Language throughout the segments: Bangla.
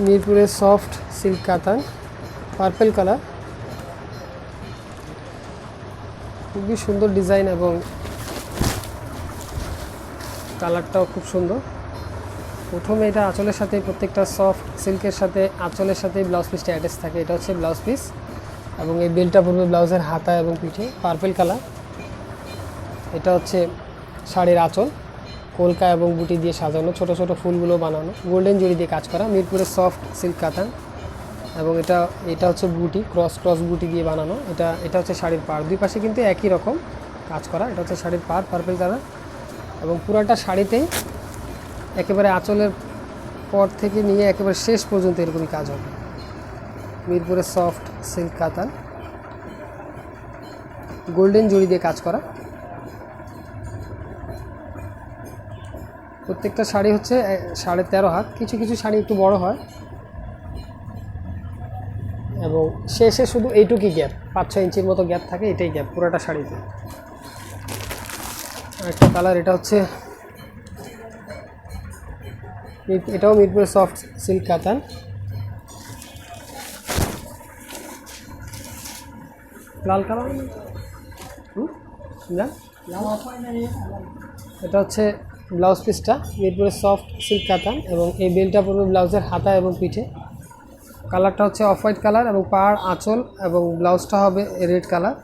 মিরপুরের সফট সিল্ক কাতান, পার্পল কালার, খুবই সুন্দর ডিজাইন এবং কালারটাও খুব সুন্দর। প্রথমে এটা আঁচলের সাথে, প্রত্যেকটা সফট সিল্কের সাথে আঁচলের সাথে ব্লাউজ পিসটা অ্যাটাচ থাকে। এটা হচ্ছে ব্লাউজ পিস এবং এই বেলটা পড়বে ব্লাউজের হাতা এবং পিঠে, পার্পল কালার। এটা হচ্ছে শাড়ির আঁচল, কলকা এবং বুটি দিয়ে সাজানো, ছোট ছোট ফুলগুলো বানানো, গোল্ডেন জড়ি দিয়ে কাজ করা, মিরপুরের সফট সিল্ক কাতান। এবং এটা হচ্ছে বুটি, ক্রস বুটি দিয়ে বানানো। এটা হচ্ছে শাড়ির পাড়, দুই পাশে কিন্তু একই রকম কাজ করা। এটা হচ্ছে শাড়ির পাড়, পার্পল কালার। এবং পুরাটা শাড়িতেই একেবারে আঁচলের পর থেকে নিয়ে একেবারে শেষ পর্যন্ত এরকমই কাজ হবে। মিরপুরের সফট সিল্ক কাতান, গোল্ডেন জড়ি দিয়ে কাজ করা। প্রত্যেকটা শাড়ি হচ্ছে 13.5 হাত, কিছু কিছু শাড়ি একটু বড় হয় এবং শেষে শুধু এইটুকুই গ্যাপ, 5-6 ইঞ্চির মতো গ্যাপ থাকে, এটাই গ্যাপ পুরোটা শাড়িতে। একটা কালার, এটা হচ্ছে এটাও মিরপুরের সফট সিল্ক কাতান, লাল কালার। এটা হচ্ছে ব্লাউজ পিসটা, মিরপুরের সফট সিল্ক কাতান এবং এই বেলটা পড়বে ব্লাউজের হাতা এবং পিঠে। কালারটা হচ্ছে অফ হোয়াইট কালার এবং পাড়, আঁচল এবং ব্লাউজটা হবে রেড কালার।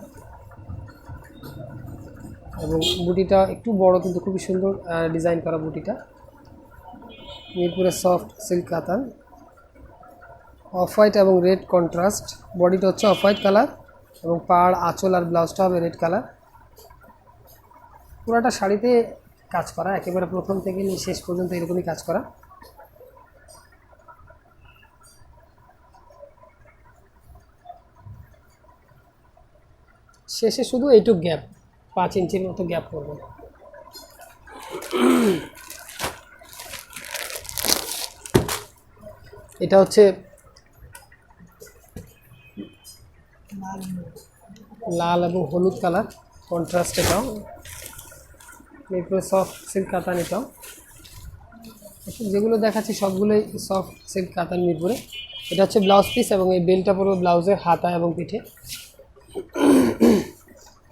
এবং বুটিটা একটু বড় কিন্তু খুবই সুন্দর ডিজাইন করা বুটিটা। মিরপুরের সফট সিল্ক কাতান, অফ হোয়াইট এবং রেড কন্ট্রাস্ট। বডিটা হচ্ছে অফ হোয়াইট কালার এবং পাড়, আঁচল আর ব্লাউজটা হবে রেড কালার। পুরোটা শাড়িতে কাজ করা, একেবারে প্রথম থেকে নিয়ে শেষ পর্যন্ত এরকমই কাজ করা। শেষে শুধু এইটুক গ্যাপ, 5 ইঞ্চির মতো গ্যাপ করবে। এটা হচ্ছে লাল এবং হলুদ কালার কন্ট্রাস্ট। এটাও মিরপুরের সফট সিল্ক কাতান। এটাও যেগুলো দেখাচ্ছি সবগুলোই সফট সিল্ক কাতান মিরপুরে। এটা হচ্ছে ব্লাউজ পিস এবং এই বেলটা পুরো ব্লাউজের হাতা এবং পিঠে।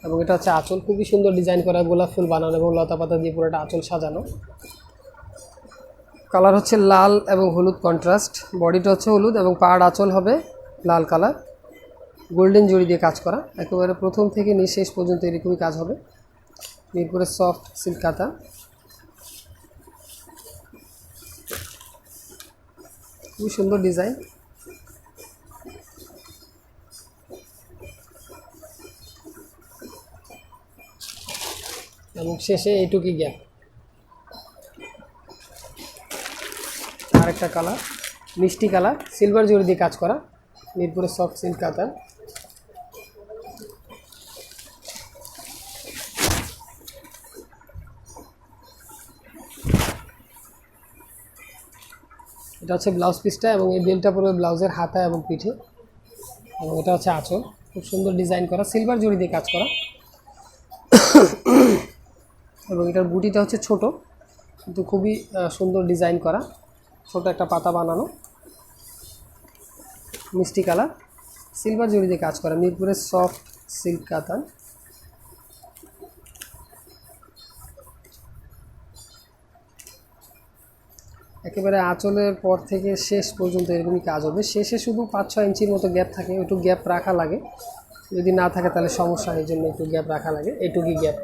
এবং এটা হচ্ছে আঁচল, খুবই সুন্দর ডিজাইন করা, গোলাপ ফুল বানানো এবং লতা পাতা দিয়ে পুরোটা আঁচল সাজানো। কালার হচ্ছে লাল এবং হলুদ কন্ট্রাস্ট। বডিটা হচ্ছে হলুদ এবং পাড় আঁচল হবে লাল কালার, গোল্ডেন জড়ি দিয়ে কাজ করা। একেবারে প্রথম থেকে নিয়ে শেষ পর্যন্ত এরকমই কাজ হবে। মিরপুরের সফট সিল্ক কাতান, খুবই সুন্দর ডিজাইন। এবং শেষে এইটুকুই গ্যাপ। আরেকটা কালার, মিষ্টি কালার, সিলভার জড়ি দিয়ে কাজ করা, মিরপুরের সফট সিল্ক কাতান। এটা হচ্ছে ব্লাউজ পিসটা এবং এই বেলটা পড়বে ব্লাউজের হাতা এবং পিঠে। এবং এটা হচ্ছে আঁচল, খুব সুন্দর ডিজাইন করা, সিলভার জড়ি দিয়ে কাজ করা। এবং এটার বুটিটা হচ্ছে ছোট কিন্তু খুবই সুন্দর ডিজাইন করা, ছোট একটা পাতা বানানো। মিষ্টি কালার, সিলভার জড়ি দিয়ে কাজ করা, মিরপুরের সফট সিল্ক কাতান। একেবারে আঁচলের পর থেকে শেষ পর্যন্ত এরকমই কাজ হবে। শেষে শুধু 5-6 ইঞ্চির মতো গ্যাপ থাকে, একটু গ্যাপ রাখা লাগে, যদি না থাকে তাহলে সমস্যা, এই জন্য একটু গ্যাপ রাখা লাগে, এইটুকুই গ্যাপ।